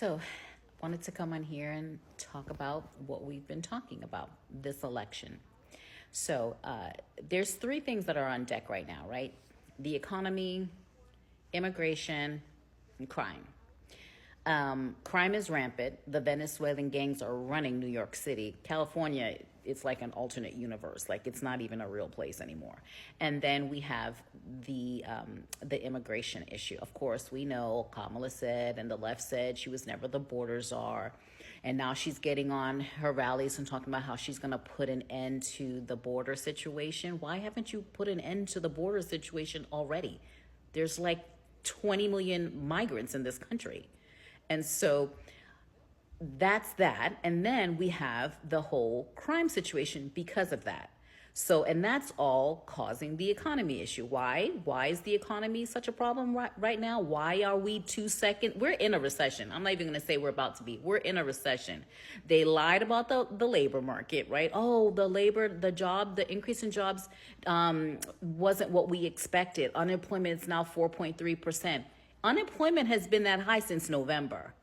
So, wanted to come on here and talk about what we've been talking about this election. So, there's three things that are on deck right now, right? The economy, immigration, and crime. Crime is rampant. The Venezuelan gangs are running New York City. California, it's like an alternate universe. Like it's not even a real place anymore. And then we have the immigration issue. Of course, we know Kamala said and the left said she was never the border czar. And now she's getting on her rallies and talking about how she's going to put an end to the border situation. Why haven't you put an end to the border situation already? There's like 20 million migrants in this country. And so that's that. And then we have the whole crime situation because of that. So, and that's all causing the economy issue. Why? Why is the economy such a problem right now? Why are we 2 seconds? We're in a recession. I'm not even going to say we're about to be. We're in a recession. They lied about the labor market, right? Oh, the increase in jobs wasn't what we expected. Unemployment is now 4.3%. Unemployment has been that high since November.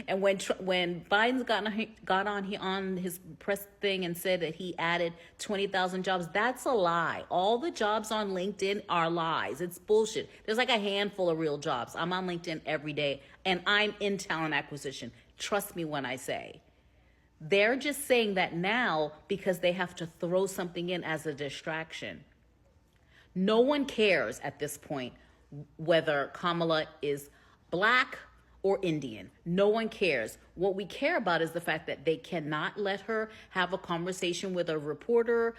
And when Biden's got on his press thing and said that he added 20,000 jobs, that's a lie. All the jobs on LinkedIn are lies. It's bullshit. There's like a handful of real jobs. I'm on LinkedIn every day, and I'm in talent acquisition. Trust me when I say. They're just saying that now because they have to throw something in as a distraction. No one cares at this point whether Kamala is black or Indian. No one cares. What we care about is the fact that they cannot let her have a conversation with a reporter.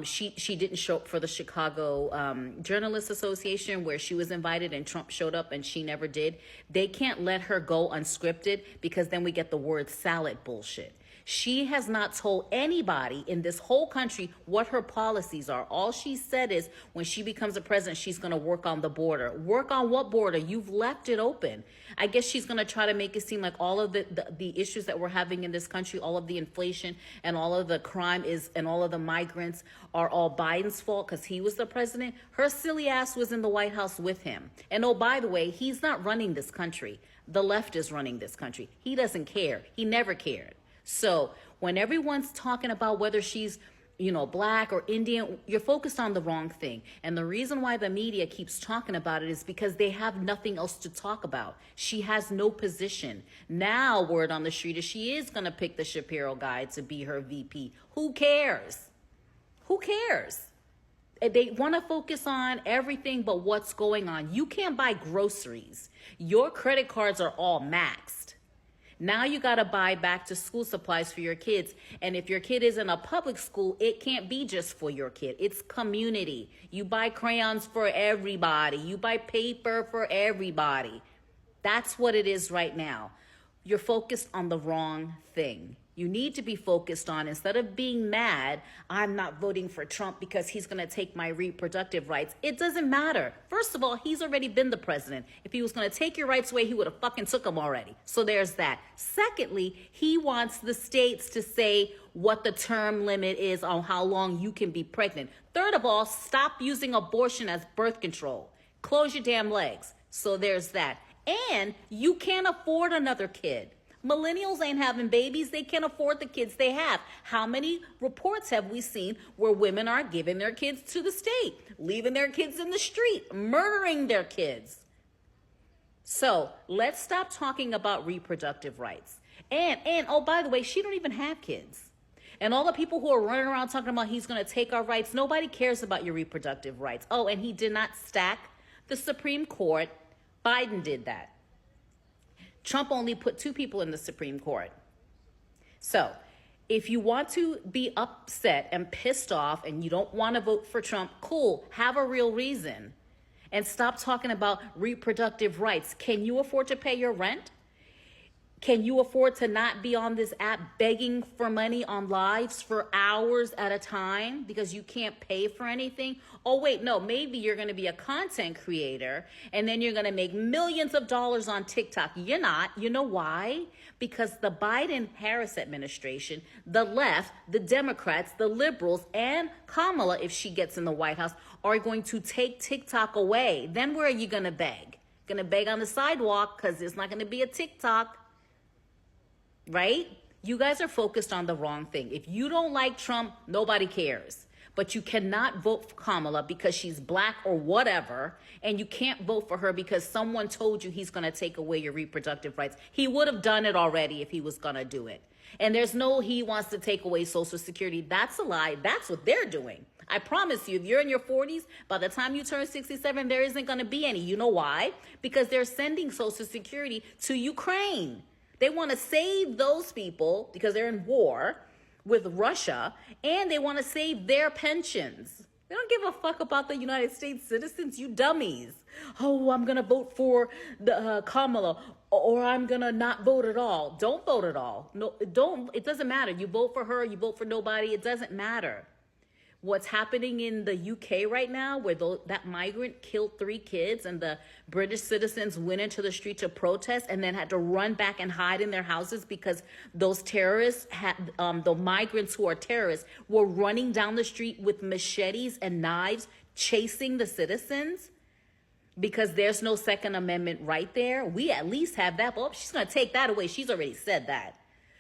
She didn't show up for the Chicago Journalists Association where she was invited and Trump showed up and she never did. They can't let her go unscripted because then we get the word salad bullshit. She has not told anybody in this whole country what her policies are. All she said is when she becomes a president, she's going to work on the border. Work on what border? You've left it open. I guess she's going to try to make it seem like all of the issues that we're having in this country, all of the inflation and all of the crime and all of the migrants are all Biden's fault because he was the president. Her silly ass was in the White House with him. And oh, by the way, he's not running this country. The left is running this country. He doesn't care. He never cared. So when everyone's talking about whether she's, black or Indian, you're focused on the wrong thing. And the reason why the media keeps talking about it is because they have nothing else to talk about. She has no position. Now, word on the street is she is going to pick the Shapiro guy to be her VP. Who cares? Who cares? They want to focus on everything but what's going on. You can't buy groceries. Your credit cards are all maxed. Now you got to buy back to school supplies for your kids. And if your kid is in a public school, it can't be just for your kid. It's community. You buy crayons for everybody. You buy paper for everybody. That's what it is right now. You're focused on the wrong thing. You need to be focused on, instead of being mad, I'm not voting for Trump because he's going to take my reproductive rights. It doesn't matter. First of all, he's already been the president. If he was going to take your rights away, he would have fucking took them already. So there's that. Secondly, he wants the states to say what the term limit is on how long you can be pregnant. Third of all, stop using abortion as birth control. Close your damn legs. So there's that. And you can't afford another kid. Millennials ain't having babies. They can't afford the kids they have. How many reports have we seen where women are giving their kids to the state, leaving their kids in the street, murdering their kids? So let's stop talking about reproductive rights. And oh, by the way, she don't even have kids. And all the people who are running around talking about he's going to take our rights, nobody cares about your reproductive rights. Oh, and he did not stack the Supreme Court. Biden did that. Trump only put 2 people in the Supreme Court. So if you want to be upset and pissed off and you don't want to vote for Trump, cool, have a real reason. And stop talking about reproductive rights. Can you afford to pay your rent? Can you afford to not be on this app begging for money on lives for hours at a time because you can't pay for anything? Oh, wait, no, maybe you're going to be a content creator and then you're going to make millions of dollars on TikTok. You're not. You know why? Because the Biden-Harris administration, the left, the Democrats, the liberals, and Kamala, if she gets in the White House, are going to take TikTok away. Then where are you going to beg? Going to beg on the sidewalk because there's not going to be a TikTok. right? You guys are focused on the wrong thing. If you don't like Trump, nobody cares. But you cannot vote for Kamala because she's black or whatever, and you can't vote for her because someone told you he's going to take away your reproductive rights. He would have done it already if he was going to do it. And there's no he wants to take away Social Security. That's a lie. That's what they're doing. I promise you, if you're in your 40s, by the time you turn 67, there isn't going to be any. You know why? Because they're sending Social Security to Ukraine. They want to save those people because they're in war with Russia, and they want to save their pensions. They don't give a fuck about the United States citizens, you dummies. Oh, I'm going to vote for the Kamala, or I'm going to not vote at all. Don't vote at all. No, don't. It doesn't matter. You vote for her, you vote for nobody. It doesn't matter. What's happening in the UK right now, where that migrant killed 3 kids and the British citizens went into the street to protest and then had to run back and hide in their houses because those terrorists the migrants who are terrorists were running down the street with machetes and knives chasing the citizens because there's no Second Amendment right there. We at least have that. Oh, she's going to take that away. She's already said that.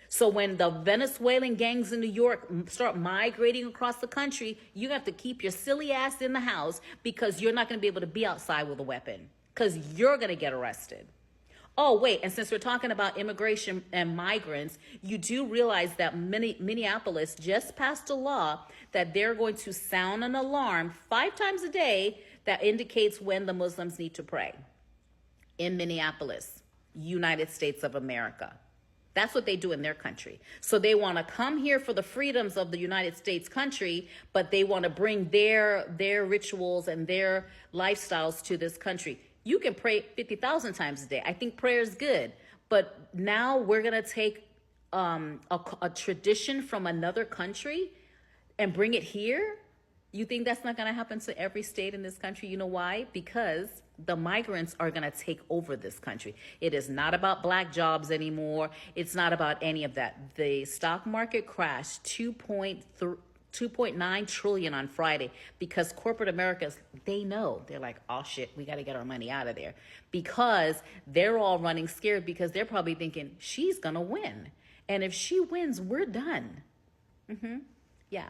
So when the Venezuelan gangs in New York start migrating across the country, you have to keep your silly ass in the house because you're not going to be able to be outside with a weapon because you're going to get arrested. Oh, wait, and since we're talking about immigration and migrants, you do realize that Minneapolis just passed a law that they're going to sound an alarm 5 times a day that indicates when the Muslims need to pray in Minneapolis, United States of America. That's what they do in their country. So they want to come here for the freedoms of the United States country, but they want to bring their rituals and their lifestyles to this country. You can pray 50,000 times a day. I think prayer is good. But now we're going to take a tradition from another country and bring it here? You think that's not going to happen to every state in this country? You know why? Because the migrants are going to take over this country. It is not about black jobs anymore. It's not about any of that. The stock market crashed 2.9 trillion on Friday because corporate Americas, they know. They're like, oh shit, we got to get our money out of there. Because they're all running scared because they're probably thinking she's going to win. And if she wins, we're done. Yeah.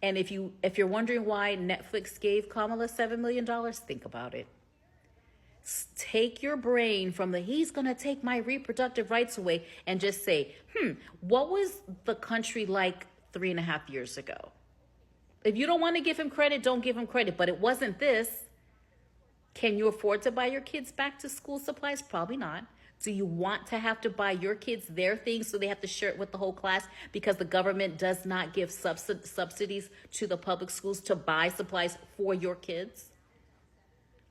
And if you're wondering why Netflix gave Kamala $7 million, think about it. Take your brain from he's going to take my reproductive rights away and just say, what was the country like 3.5 years ago? If you don't want to give him credit, don't give him credit. But it wasn't this. Can you afford to buy your kids back to school supplies? Probably not. Do you want to have to buy your kids their things so they have to share it with the whole class because the government does not give subsidies to the public schools to buy supplies for your kids?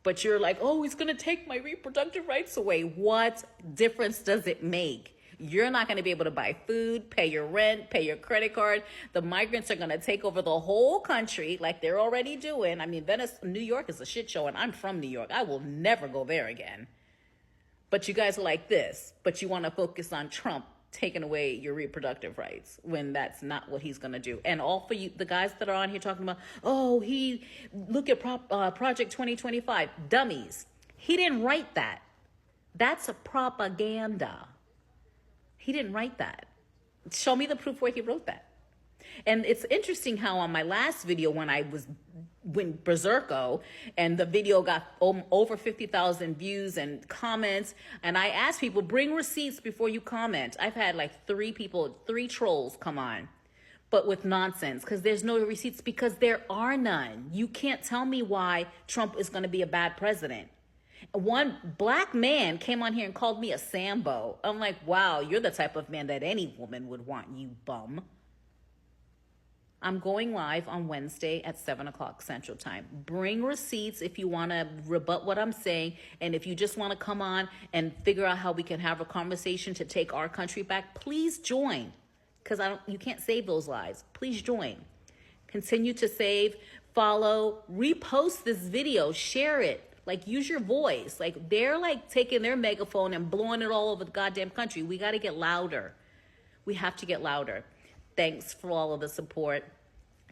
But you're like, oh, he's going to take my reproductive rights away. What difference does it make? You're not going to be able to buy food, pay your rent, pay your credit card. The migrants are going to take over the whole country like they're already doing. I mean, New York is a shit show, and I'm from New York. I will never go there again. But you guys are like this, but you want to focus on Trump taking away your reproductive rights when that's not what he's going to do. And all for you, the guys that are on here talking about, oh, look at Project 2025. Dummies. He didn't write that. That's a propaganda. He didn't write that. Show me the proof where he wrote that. And it's interesting how on my last video when went berserko and the video got over 50,000 views and comments, and I asked people, bring receipts before you comment. I've had like 3 trolls come on, but with nonsense because there's no receipts because there are none. You can't tell me why Trump is going to be a bad president. One black man came on here and called me a Sambo. I'm like, wow, you're the type of man that any woman would want, you bum. I'm going live on Wednesday at 7 o'clock Central Time. Bring receipts if you want to rebut what I'm saying. And if you just want to come on and figure out how we can have a conversation to take our country back, please join. Because you can't save those lives. Please join. Continue to save, follow, repost this video, share it. Like, use your voice. Like, they're like taking their megaphone and blowing it all over the goddamn country. We got to get louder. We have to get louder. Thanks for all of the support.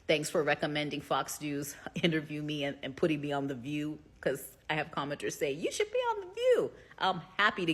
Thanks for recommending Fox News interview me and putting me on The View because I have commenters say, you should be on The View. I'm happy to.